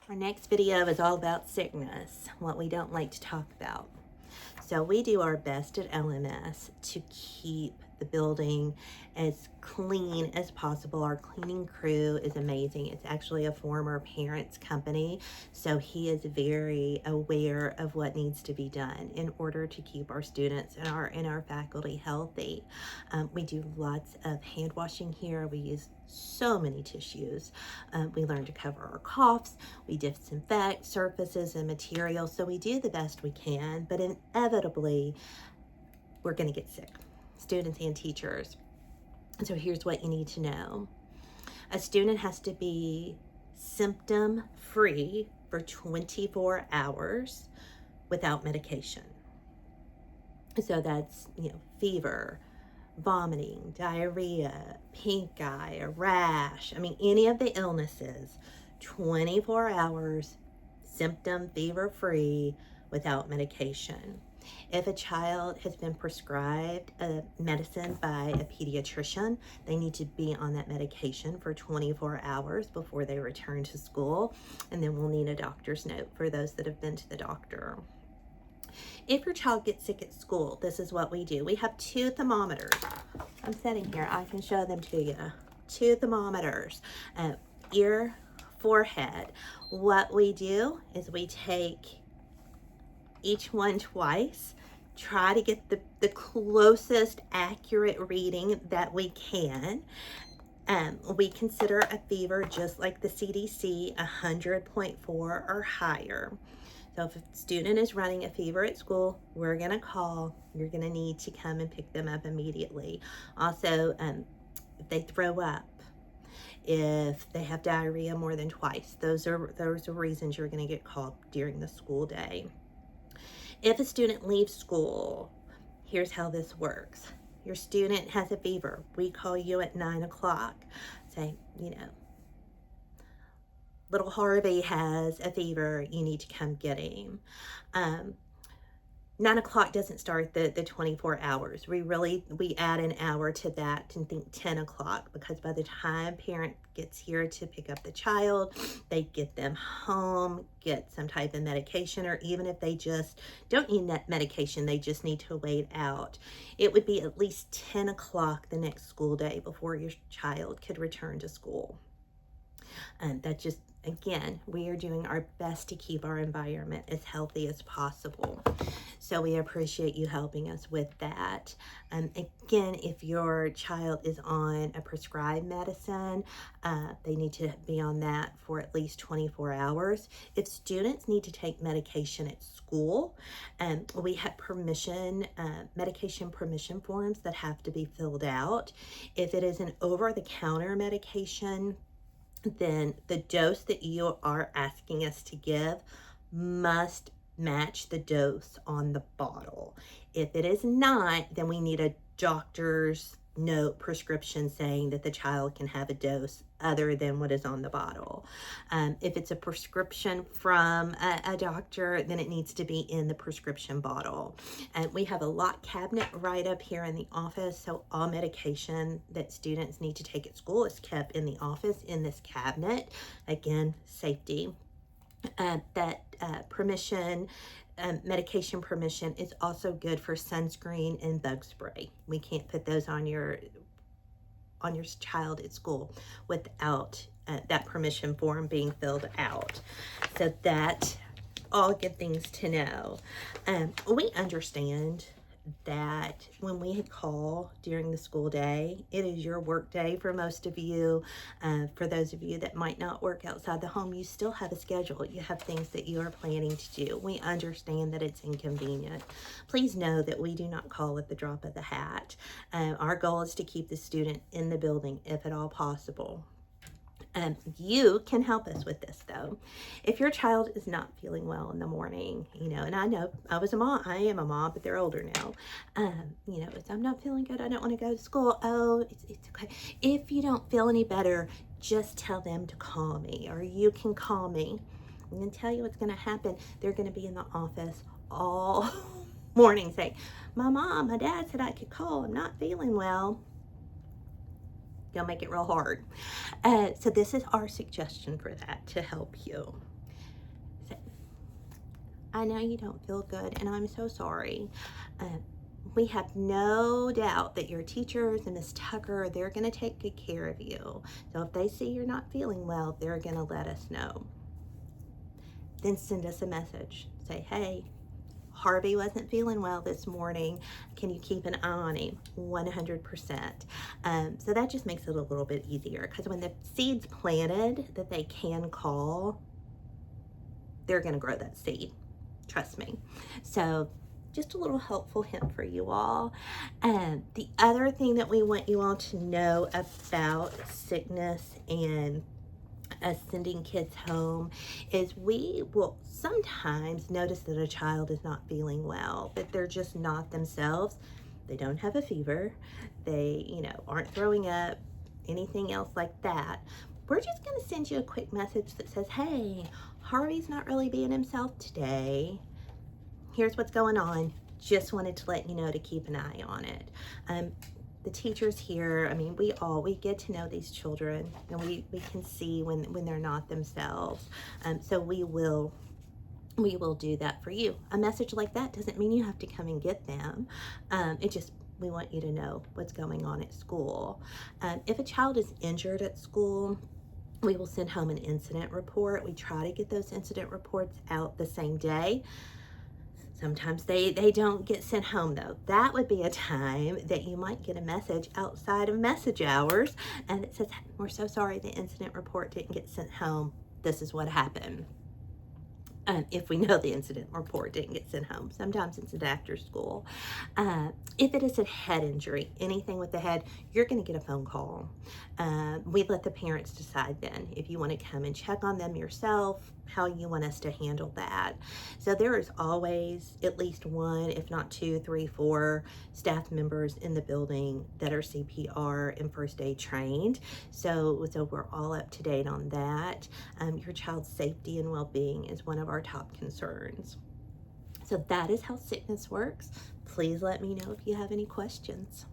Our next video is all about sickness, what we don't like to talk about. So we do our best at LMS to keep the building as clean as possible. Our cleaning crew is amazing. It's actually a former parent's company, so he is very aware of what needs to be done in order to keep our students and our faculty healthy. We do lots of hand washing here. We use so many tissues. We learn to cover our coughs. We disinfect surfaces and materials. So we do the best we can, but inevitably we're going to get sick, students and teachers. And so here's what you need to know. A student has to be symptom free for 24 hours without medication. So that's, fever, vomiting, diarrhea, pink eye, a rash. I mean, any of the illnesses, 24 hours, symptom fever free without medication. If a child has been prescribed a medicine by a pediatrician, they need to be on that medication for 24 hours before they return to school. And then we'll need a doctor's note for those that have been to the doctor. If your child gets sick at school, this is what we do. We have 2 thermometers. I'm sitting here, I can show them to you. 2 thermometers, ear, forehead. What we do is we take each one twice, try to get the closest accurate reading that we can. We consider a fever, just like the CDC, 100.4 or higher. So if a student is running a fever at school, we're going to call. You're going to need to come and pick them up immediately. Also, if they throw up, if they have diarrhea more than twice, those are reasons you're going to get called during the school day. If a student leaves school, here's how this works. Your student has a fever. We call you at 9 o'clock. Say, little Harvey has a fever, you need to come get him. 9 o'clock doesn't start the 24 hours. We add an hour to that and think 10 o'clock, because by the time parent gets here to pick up the child, they get them home, get some type of medication, or even if they just don't need that medication, they just need to wait out. It would be at least 10 o'clock the next school day before your child could return to school. And that just, again, we are doing our best to keep our environment as healthy as possible. So we appreciate you helping us with that. Again, if your child is on a prescribed medicine, they need to be on that for at least 24 hours. If students need to take medication at school, we have medication permission forms that have to be filled out. If it is an over-the-counter medication, then the dose that you are asking us to give must match the dose on the bottle. If it is not, then we need a doctor's note prescription saying that the child can have a dose other than what is on the bottle. If it's a prescription from a doctor, then it needs to be in the prescription bottle. And we have a lock cabinet right up here in the office, so all medication that students need to take at school is kept in the office in this cabinet. Again, safety. Medication permission is also good for sunscreen and bug spray. We can't put those on your child at school without that permission form being filled out. So that all good things to know. We understand that when we call during the school day, it is your work day for most of you. For those of you that might not work outside the home, you still have a schedule. You have things that you are planning to do. We understand that it's inconvenient. Please know that we do not call at the drop of the hat. Our goal is to keep the student in the building if at all possible. You can help us with this, though. If your child is not feeling well in the morning, and I know I am a mom, but they're older now. If I'm not feeling good, I don't want to go to school. Oh, it's okay. If you don't feel any better, just tell them to call me, or you can call me. I'm going to tell you what's going to happen. They're going to be in the office all morning saying, my dad said I could call. I'm not feeling well. You'll make it real hard. So this is our suggestion for that to help you. I know you don't feel good, and I'm so sorry. Uh, we have no doubt that your teachers and Miss Tucker, they're going to take good care of you. So if they see you're not feeling well, they're going to let us know. Then send us a message. Say, hey, Harvey wasn't feeling well this morning. Can you keep an eye on him? 100%. So that just makes it a little bit easier, because when the seed's planted that they can call, they're going to grow that seed. Trust me. So just a little helpful hint for you all. The other thing that we want you all to know about sickness and sending kids home is we will sometimes notice that a child is not feeling well, that they're just not themselves. They don't have a fever. They, aren't throwing up, anything else like that. We're just going to send you a quick message that says, hey, Harvey's not really being himself today. Here's what's going on. Just wanted to let you know to keep an eye on it. The teachers here, I mean, we get to know these children, and we can see when they're not themselves. So we will do that for you. A message like that doesn't mean you have to come and get them. We want you to know what's going on at school. If a child is injured at school, we will send home an incident report. We try to get those incident reports out the same day. Sometimes they don't get sent home, though. That would be a time that you might get a message outside of message hours, and it says, we're so sorry the incident report didn't get sent home. This is what happened. If we know the incident report didn't get sent home. Sometimes it's an after school. If it is a head injury, anything with the head, you're going to get a phone call. We let the parents decide then if you want to come and check on them yourself, how you want us to handle that. So there is always at least one, if not 2, 3, 4 staff members in the building that are CPR and first aid trained. So we're all up to date on that. Your child's safety and well-being is one of our top concerns. So that is how sickness works. Please let me know if you have any questions.